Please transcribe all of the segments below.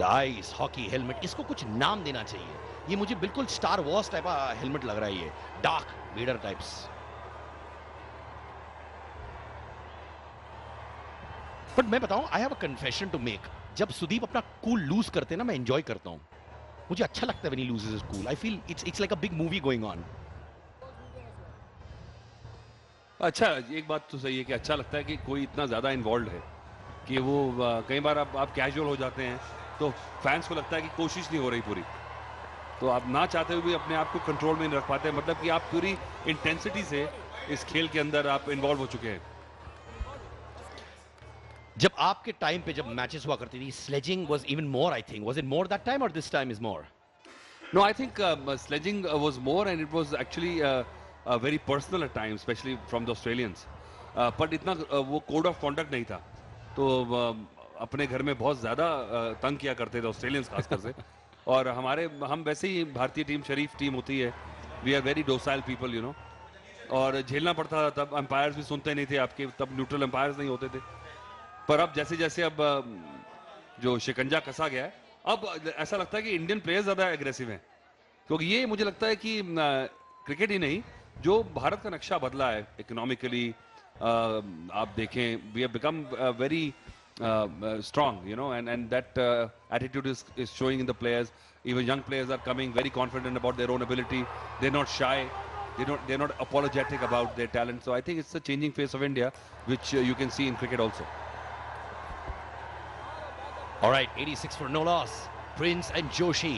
Ice hockey helmet, इसको कुछ नाम देना चाहिए। ये मुझे बिल्कुल स्टार वॉर्स टाइप का हेलमेट लग रहा है, ये डार्क वेडर टाइप्स। बट मैं बताऊं, I have a confession to make. जब सुदीप अपना कूल लूज करते हैं ना, मैं एंजॉय करता हूं। मुझे अच्छा लगता है when he loses his cool. I feel it's like a big movie going on. अच्छा, एक बात तो सही है कि अच्छा लगता है कि कोई इतना ज्यादा इन्वॉल्व है कि वो कई बार आप कैजुअल हो जाते हैं तो फैंस को लगता है कि कोशिश नहीं हो रही पूरी, तो आप ना चाहते हुए भी अपने आप को कंट्रोल में नहीं रख पाते, मतलब कि आप पूरी इंटेंसिटी से इस खेल के अंदर आप इन्वॉल्व हो चुके हैं। जब आपके टाइम पे जब मैचेस हुआ करती थी, sledging was even more, I think. Was it more that time और this time is more? No, I think sledging was more, and it was actually very personal at times, especially from the Australians. But इतना वो code of conduct नहीं था, तो अपने घर में बहुत ज़्यादा तंग किया करते थे ऑस्ट्रेलियंस खासकर से। और हम वैसे ही भारतीय टीम शरीफ टीम होती है, we are very docile people, you know. और झेलना पड़ता था, तब अंपायर्स भी सुनते नहीं थे आपके, तब न्यूट्रल अंपायर्स नहीं होते थे। पर अब जैसे जैसे अब जो शिकंजा कसा गया है, अब ऐसा लगता है कि इंडियन प्लेयर्स ज़्यादा एग्रेसिव हैं, क्योंकि ये मुझे लगता है कि क्रिकेट ही नहीं, जो भारत का नक्शा बदला है इकोनॉमिकली, आप देखें, we have become very strong, you know, and that attitude is showing in the players. Even young players are coming very confident about their own ability. They're not shy. They're not apologetic about their talent. So I think it's the changing face of India, which you can see in cricket also. All right, 86 for no loss. Prince and Joshi.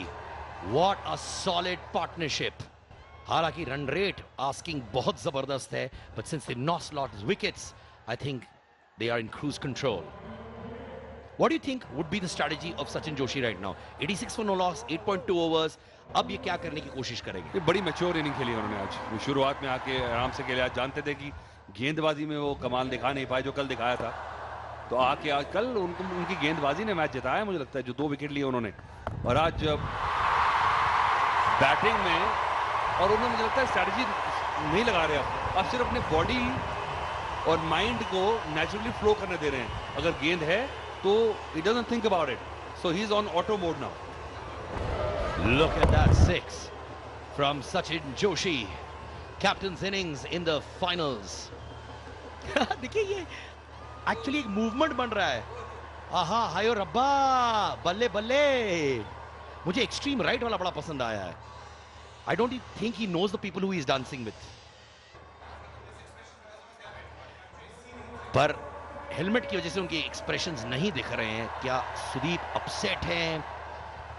What a solid partnership. हालांकि run rate asking बहुत जबरदस्त है, but since they lost lot of wickets, I think they are in cruise control. What do you think would be the strategy of Sachin Joshi right now? 86 for no loss, 8.2 overs. अब ये क्या करने की कोशिश करेंगे? ये बड़ी mature inning खेली उन्होंने आज। वो शुरुआत में आके आराम से खेले, आज जानते थे कि गेंदबाजी में वो कमाल दिखा नहीं पाए जो कल दिखाया था, तो आके आज कल उनकी गेंदबाजी ने मैच जिताया मुझे लगता है, जो 2 विकेट लिए उन्होंने। और आज बैटिंग में, और उन्होंने मुझे लगता है स्ट्रैटेजी नहीं लगा रहे, अब सिर्फ अपने बॉडी और माइंड को नेचुरली फ्लो करने दे रहे हैं। अगर गेंद है तो he doesn't think about it, so he's on auto mode now. Look at that 6 from Sachin Joshi, captain's innings in the finals. देखिए ये एक्चुअली एक मूवमेंट बन रहा है। आहा, हायो रब्बा, बल्ले बल्ले। मुझे एक्सट्रीम राइट वाला बड़ा पसंद आया है। I don't think he knows the people who he's dancing with. पर हेलमेट की वजह से उनके एक्सप्रेशंस नहीं दिख रहे हैं। क्या सुदीप अपसेट हैं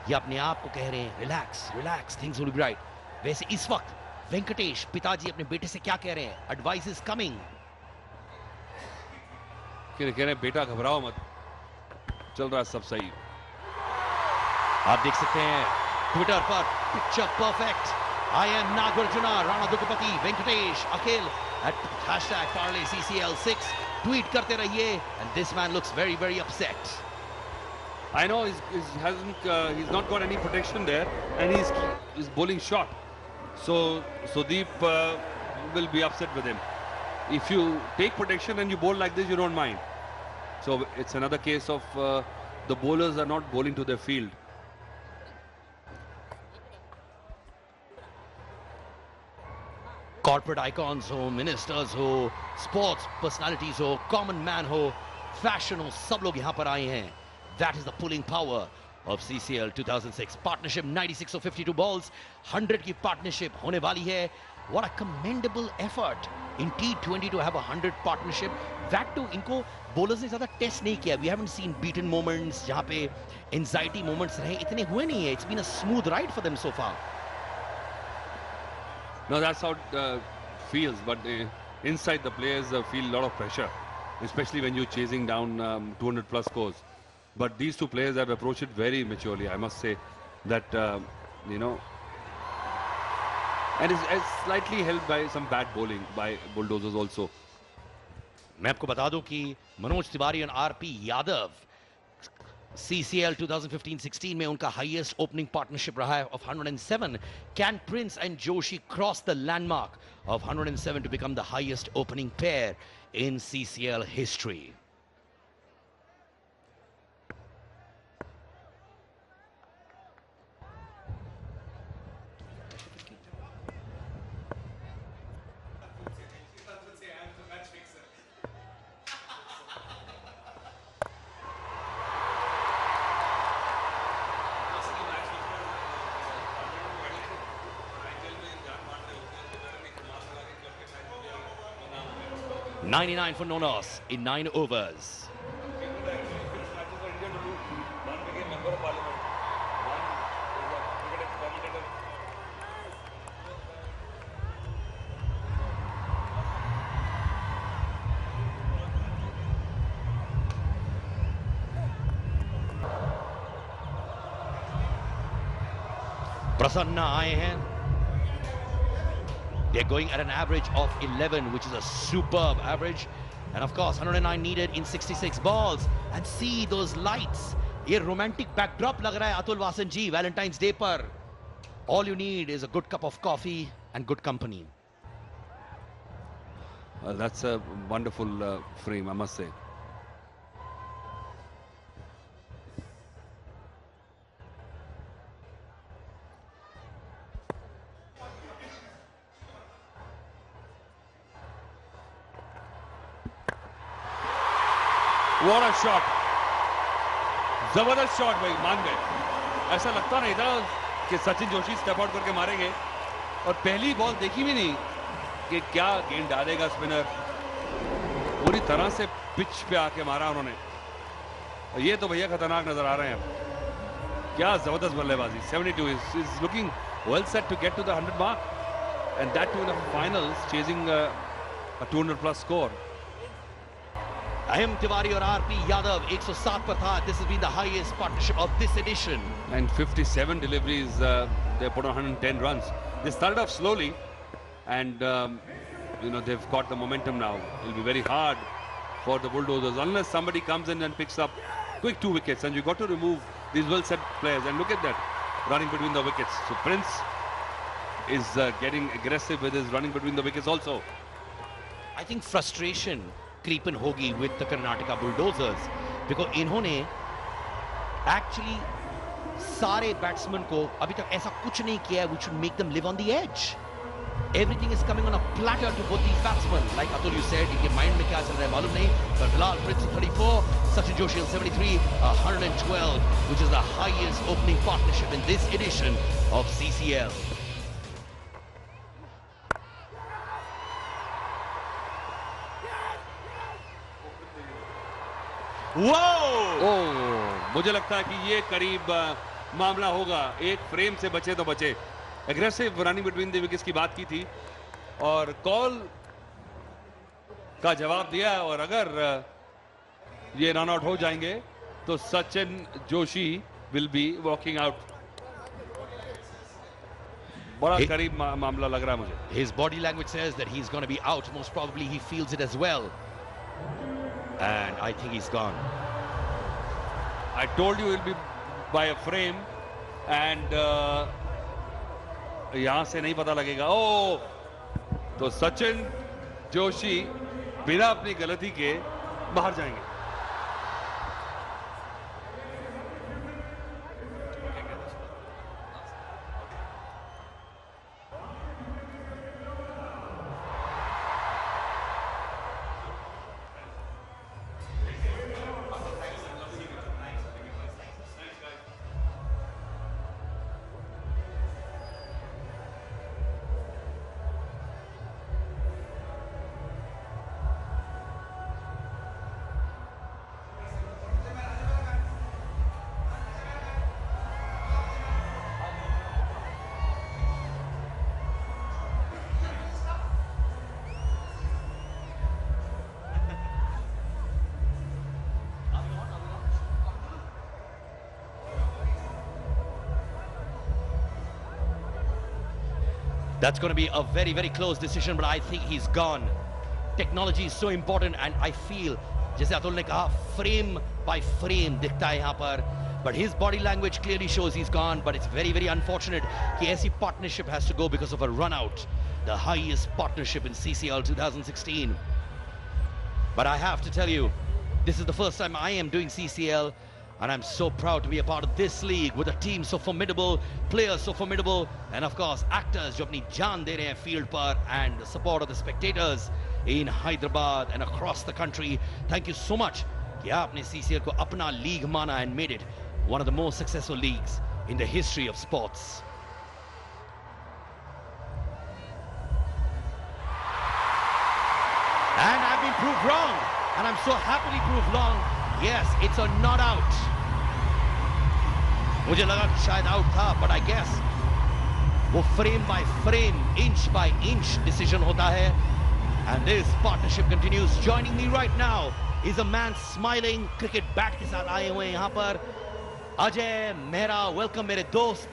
या अपने आप को कह रहे हैं relax relax, things will be right? वैसे इस वक्त वेंकटेश पिताजी अपने बेटे से क्या कह रहे हैं? Advice is coming. कह रहे हैं बेटा घबराओ मत, चल रहा है सब सही। आप देख सकते हैं ट्विटर पर picture perfect, I am Nagarjuna, Rana Daggubati, Venkatesh, Akhil at #ParlayCCL6 tweet करते रहिए। and this man looks very very upset. I know he's not got any protection there, and he's bowling short, so Sudeep will be upset with him. If you take protection and you bowl like this, you don't mind. So it's another case of the bowlers are not bowling to their field. Corporate icons हो, ministers हो, sports personalities हो, common man हो, fashion हो, सब लोग यहां पर आए हैं। That is the pulling power of CCL 2006 partnership. 96 of 52 balls, 100 की पार्टनरशिप होने वाली है। What a commendable effort in T20 to have a 100 partnership. That too, इनको bowlers ने ज्यादा टेस्ट नहीं किया। We haven't seen beaten moments, जहां पे anxiety moments रहे, इतने हुए नहीं है। It's been a smooth ride for them so far. No, that's how it feels, but inside the players feel a lot of pressure, especially when you're chasing down 200 plus scores. But these two players have approached it very maturely, I must say that, you know, and is slightly helped by some bad bowling by bulldozers also. मैं आपको बता दूं कि मनोज तिवारी और RP Yadav CCL 2015-16 में उनका highest opening partnership रहा है of 107. Can Prince and Joshi cross the landmark of 107 to become the highest opening pair in CCL history? 99 for no loss in 9 overs. Prasanna aaye hain. They're going at an average of 11, which is a superb average. And of course, 109 needed in 66 balls. And see those lights. ये romantic backdrop लग रहा है अतुल वासन जी Valentine's Day पर. All you need is a good cup of coffee and good company. That's a wonderful frame, I must say. What a shot! जबरदस्त shot भाई, मान गए. ऐसा लगता नहीं था कि सचिन जोशी स्टेप आउट करके मारेंगे, और पहली बॉल देखी भी नहीं कि क्या गेंद डालेगा स्पिनर. पूरी तरह से पिच पे आके मारा उन्होंने. ये तो भैया खतरनाक नजर आ रहे हैं. क्या जबरदस्त बल्लेबाजी. 72 is looking well set to get to the 100 mark, and that too in the finals, chasing a 200 plus score. Ahim Tiwari और RP Yadav 107 पर था. This has been the highest partnership of this edition. And 57 deliveries, they put on 110 runs. They started off slowly, and you know, they've got the momentum now. It'll be very hard for the Bulldozers unless somebody comes in and picks up quick 2 wickets, and you've got to remove these well-set players. And look at that, running between the wickets. So Prince is getting aggressive with his running between the wickets also. I think frustration creeping hogi with the Karnataka Bulldozers, because इन्होंने actually सारे batsmen को अभी तक ऐसा कुछ नहीं किया which should make them live on the edge. Everything is coming on a platter to both these batsmen. Like Atul, you said, इनके mind में क्या चल रहा है मालूम नहीं. पर फिलहाल Prince 34, Sachin Joshi 73, 112, which is the highest opening partnership in this edition of CCL. मुझे लगता है कि ये करीब मामला होगा. एक फ्रेम से बचे तो बचे. Aggressive running between the wickets की बात की थी और कॉल का जवाब दिया, और अगर ये रन आउट हो जाएंगे तो Sachin Joshi will be walking out. बड़ा करीब मामला लग रहा है मुझे. His body language says that he's going to be out. Most probably he feels it as well. And I think he's gone. I told you it'll be by a frame, and यहां से नहीं पता लगेगा. तो सचिन जोशी बिना अपनी गलती के बाहर जाएंगे. That's going to be a very, very close decision, but I think he's gone. Technology is so important, and I feel, जैसे अतुल ने कहा, frame by frame दिखता है यहाँ पर, but his body language clearly shows he's gone. But it's very, very unfortunate कि ऐसी partnership has to go because of a run out, the highest partnership in CCL 2016. But I have to tell you, this is the first time I am doing CCL, and I'm so proud to be a part of this league with a team so formidable, players so formidable, and of course actors जो अपनी जान दे रहे हैं field पर, and the support of the spectators in Hyderabad and across the country. Thank you so much कि आपने CCL को अपना league माना and made it one of the most successful leagues in the history of sports. And I've been proved wrong. And I'm so happily proved wrong. Yes, it's a not out. मुझे लगा कि शायद out था, but I guess वो frame by frame, inch by inch decision होता है. And this partnership continues. Joining me right now is a man smiling. Cricket bat के साथ आए हुए हैं यहाँ पर अजय मेहरा. वेलकम मेरे दोस्त.